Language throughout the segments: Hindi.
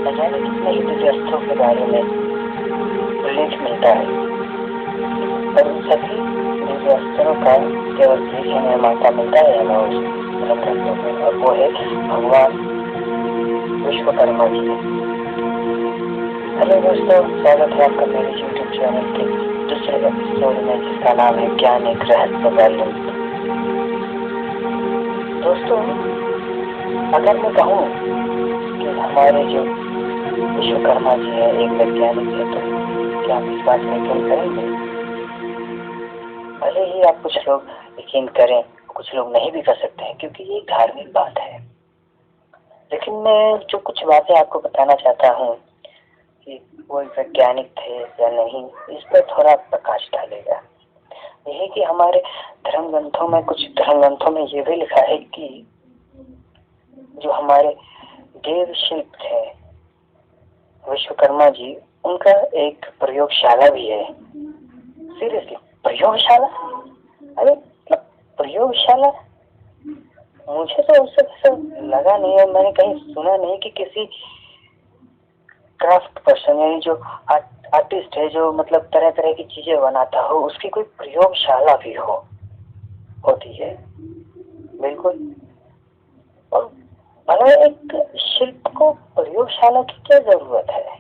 न जाने कितने ही दिव्य अस्त्रों के बारे में उल्लेख मिलता है, पर उन सभी दिव्य अस्त्रों का केवल एक ही निर्माता मिलता है हमें उस धर्म ग्रंथों में, और वो है भगवान विश्वकर्मा जी। हेलो दोस्तों, स्वागत है आपका मेरे यूट्यूब चैनल के दूसरे एपिसोड में, जिसका नाम है ज्ञान एक रहस्य बैलेंस। दोस्तों, अगर मैं कहूँ कि हमारे जो विश्वकर्मा जी है एक वैज्ञानिक है, तो क्या आप इस बात में यकीन करेंगे? भले ही आप कुछ लोग यकीन करें, कुछ लोग नहीं भी कर सकते हैं, क्योंकि ये धार्मिक बात है। लेकिन मैं जो कुछ बातें आपको बताना चाहता हूँ कि वो वैज्ञानिक थे या नहीं, इस पर थोड़ा प्रकाश डालेगा। यही कि हमारे धर्म ग्रंथों में, कुछ धर्म ग्रंथों में ये भी लिखा है कि जो हमारे देव शिल्प थे विश्वकर्मा जी, उनका एक प्रयोगशाला भी है। सीरियसली, प्रयोगशाला? अरे प्रयोगशाला, मुझे तो उससे ऐसा लगा नहीं है, मैंने कहीं सुना नहीं कि किसी क्राफ्ट पर्सन यानी जो आर्टिस्ट है, जो मतलब तरह तरह की चीजें बनाता हो, उसकी कोई प्रयोगशाला भी होती है। बिल्कुल। और भला एक शिल्प को प्रयोगशाला की क्या जरूरत है?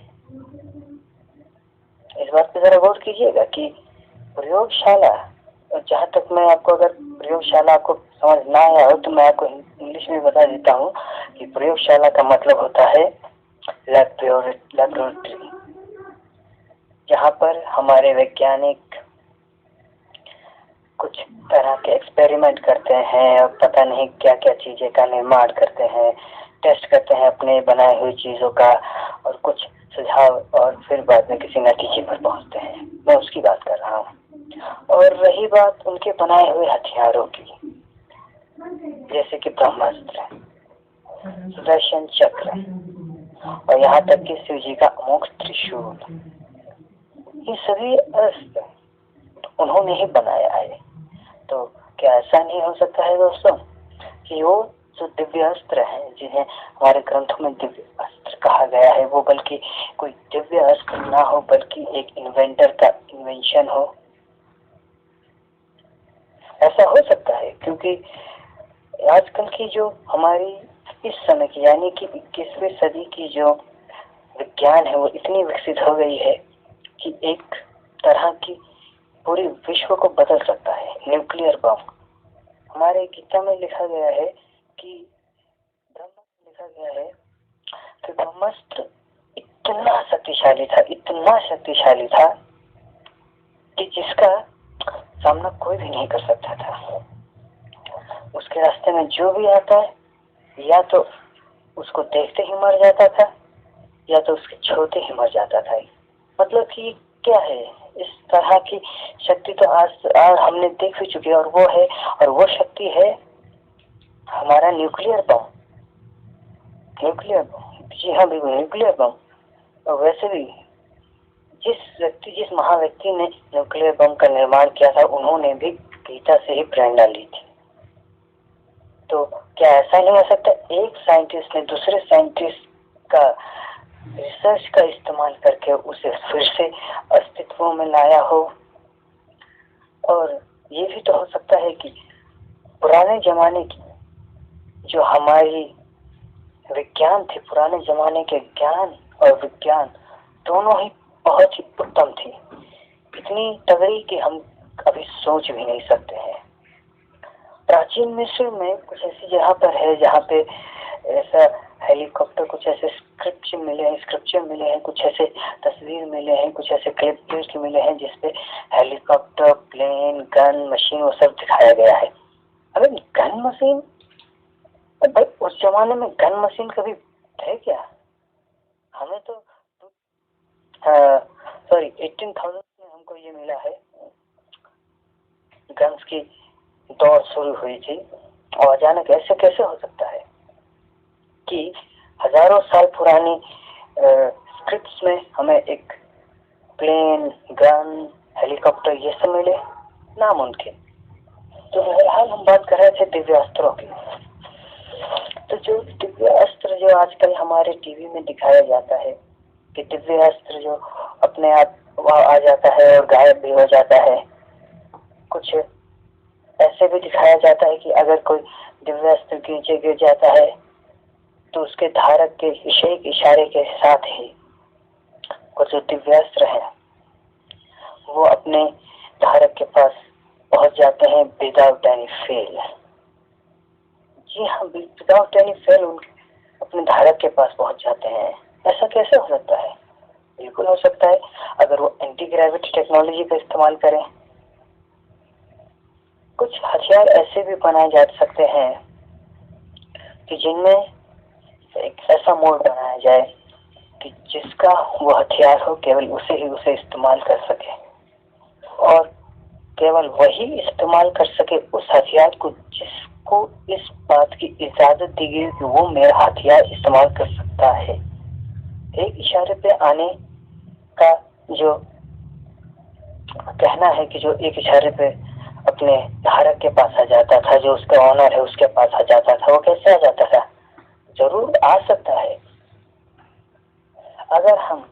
इस बात पे जरा गौर कीजिएगा कि प्रयोगशाला, जहाँ तक मैं आपको, अगर प्रयोगशाला आपको समझ ना आया हो तो मैं आपको इंग्लिश में बता देता हूँ कि प्रयोगशाला का मतलब होता है लैबोरेटरी, जहाँ पर हमारे वैज्ञानिक कुछ तरह के एक्सपेरिमेंट करते हैं और पता नहीं क्या क्या चीजें का निर्माण करते हैं, टेस्ट करते हैं अपने बनाए हुई चीजों का, और कुछ सुझाव, और फिर बाद में किसी नतीजे पर पहुंचते हैं। मैं उसकी बात कर रहा हूँ। और रही बात उनके बनाए हुए हथियारों की, जैसे कि ब्रह्मास्त्र, सुदर्शन चक्र, और यहाँ तक कि शिव जी का अमोघ त्रिशूल, ये सभी अस्त्र उन्होंने ही बनाया है। तो क्या ऐसा नहीं हो सकता है दोस्तों कि वो जो दिव्य अस्त्र हैं, जिन्हें हमारे ग्रंथों में दिव्य अस्त्र कहा गया है, वो बल्कि कोई दिव्य अस्त्र ना हो, बल्कि एक इन्वेंटर का इन्वेंशन हो? ऐसा हो सकता है, क्योंकि आजकल की जो हमारी इस समय की यानी कि 21वीं सदी की जो विज्ञान है, वो इतनी विकसित हो गई है कि एक तरह की पूरी विश्व को बदल सकता है। न्यूक्लियर बम, हमारे गीता में लिखा गया है कि ब्रह्मास्त्र इतना शक्तिशाली था, इतना शक्तिशाली था कि जिसका सामना कोई भी नहीं कर सकता था। उसके रास्ते में जो भी आता है, या तो उसको देखते ही मर जाता था, या तो उसके छूते ही मर जाता था। मतलब कि क्या है, इस तरह की शक्ति तो आज हमने देख भी चुकी है, और वो है, और वो शक्ति है हमारा न्यूक्लियर बम। न्यूक्लियर बम, जी हाँ, बिल्कुल न्यूक्लियर बम। और वैसे भी जिस महाव्यक्ति ने न्यूक्लियर बम का निर्माण किया था, उन्होंने भी गीता से ही प्रेरणा ली थी। तो क्या ऐसा नहीं हो सकता एक साइंटिस्ट ने दूसरे साइंटिस्ट का रिसर्च का इस्तेमाल करके उसे फिर से अस्तित्व में लाया हो? और ये भी तो हो सकता है कि पुराने जमाने की जो हमारी विज्ञान थी, पुराने जमाने के ज्ञान और विज्ञान दोनों ही बहुत ही उत्तम थी, इतनी तगड़ी कि हम कभी सोच भी नहीं सकते हैं। प्राचीन मिस्र में कुछ ऐसी जगह पर है जहाँ पे ऐसा हेलीकॉप्टर, कुछ ऐसे स्क्रिप्चर मिले हैं, कुछ ऐसे तस्वीर मिले हैं, कुछ ऐसे क्लिप मिले हैं जिसपे हेलीकॉप्टर, प्लेन, गन मशीन वो सब दिखाया गया है। अगर गन मशीन, भाई उस जमाने में गन मशीन कभी थे क्या? हमें तो सॉरी 18,000 में हमको ये मिला है, गन्स की दौड़ शुरू हुई थी। और अचानक ऐसे कैसे हो सकता है कि हजारों साल पुरानी स्क्रिप्ट्स में हमें एक प्लेन, गन, हेलीकॉप्टर ये सब मिले? नामुमकिन। तो बहरहाल हम बात कर रहे थे दिव्य अस्त्रों की। तो जो दिव्य अस्त्र जो आजकल हमारे टीवी में दिखाया जाता है कि दिव्य अस्त्र जो अपने आप वहां आ जाता है और गायब भी हो जाता है, कुछ ऐसे भी दिखाया जाता है कि अगर कोई दिव्य अस्त्र नीचे गिर जाता है तो उसके धारक के इशारे के साथ ही कुछ जो दिव्य अस्त्र है वो अपने धारक के पास पहुंच जाते हैं विदाउट एनी फेल। जी हाँ, विदाउट एनी फेल उनके अपने धारक के पास पहुंच जाते हैं। ऐसा कैसे हो सकता है? बिल्कुल हो सकता है, अगर वो एंटी ग्रेविटी टेक्नोलॉजी का इस्तेमाल करें। कुछ हथियार ऐसे भी बनाए जा सकते हैं कि जिनमें एक ऐसा मोड बनाया जाए कि जिसका वो हथियार हो केवल उसे ही उसे इस्तेमाल कर सके और केवल वही इस्तेमाल कर सके उस हथियार को जिसको इस बात की इजाजत दी गई कि वो मेरा हथियार इस्तेमाल कर सकता है। एक इशारे पे आने का जो कहना है कि जो एक इशारे पे अपने धारक के पास आ जाता था, जो उसका ऑनर है उसके पास आ जाता था, वो कैसे आ जाता था? जरूर आ सकता है अगर हम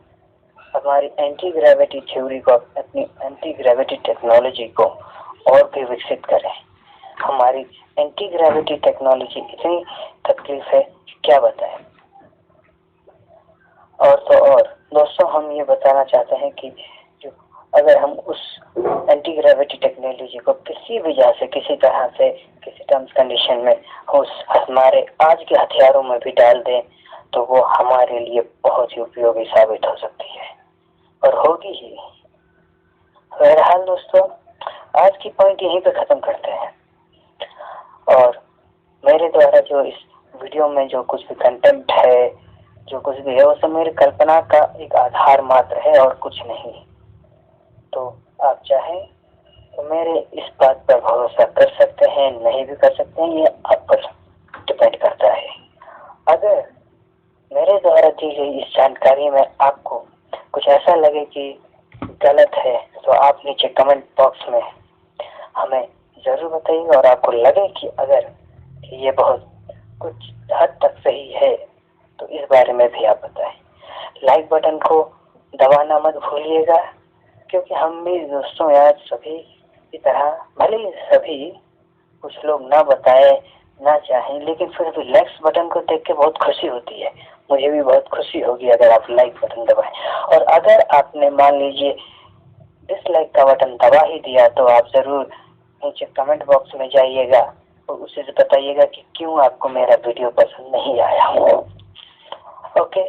हमारी एंटी ग्रेविटी थ्योरी को, अपनी एंटी ग्रेविटी टेक्नोलॉजी को और भी विकसित करें। हमारी एंटी ग्रेविटी टेक्नोलॉजी इतनी तकलीफ है क्या बताएं। और तो और दोस्तों, हम ये बताना चाहते हैं कि जो अगर हम उस एंटी ग्रेविटी टेक्नोलॉजी को किसी वजह से, किसी तरह से, किसी टर्म्स कंडीशन में उस हमारे आज के हथियारों में भी डाल दें तो वो हमारे लिए बहुत ही उपयोगी साबित हो सकती है और होगी ही। बहरहाल दोस्तों, आज की पॉइंट यहीं पे खत्म करते हैं और मेरे द्वारा जो इस वीडियो में जो कुछ भी कंटेंट है, जो कुछ भी है, वो सब मेरी कल्पना का एक आधार मात्र है और कुछ नहीं। तो आप चाहें तो मेरे इस बात पर भरोसा कर सकते हैं, नहीं भी कर सकते हैं, ये आप पर डिपेंड करता है। अगर मेरे द्वारा दी गई इस जानकारी में आपको कुछ ऐसा लगे कि गलत है तो आप नीचे कमेंट बॉक्स में हमें जरूर बताइए, और आपको लगे कि अगर ये बहुत कुछ हद तक सही है तो इस बारे में भी आप बताएं। लाइक बटन को दबाना मत भूलिएगा, क्योंकि हम भी दोस्तों यार सभी की तरह, भले ही सभी कुछ लोग ना बताए ना चाहें, लेकिन फिर भी लाइक बटन को देख के बहुत खुशी होती है। मुझे भी बहुत खुशी होगी अगर आप लाइक बटन दबाएं। और अगर आपने मान लीजिए डिसलाइक का बटन दबा ही दिया तो आप जरूर नीचे कमेंट बॉक्स में जाइएगा और उसे बताइएगा कि क्यों आपको मेरा वीडियो पसंद नहीं आया। ओके,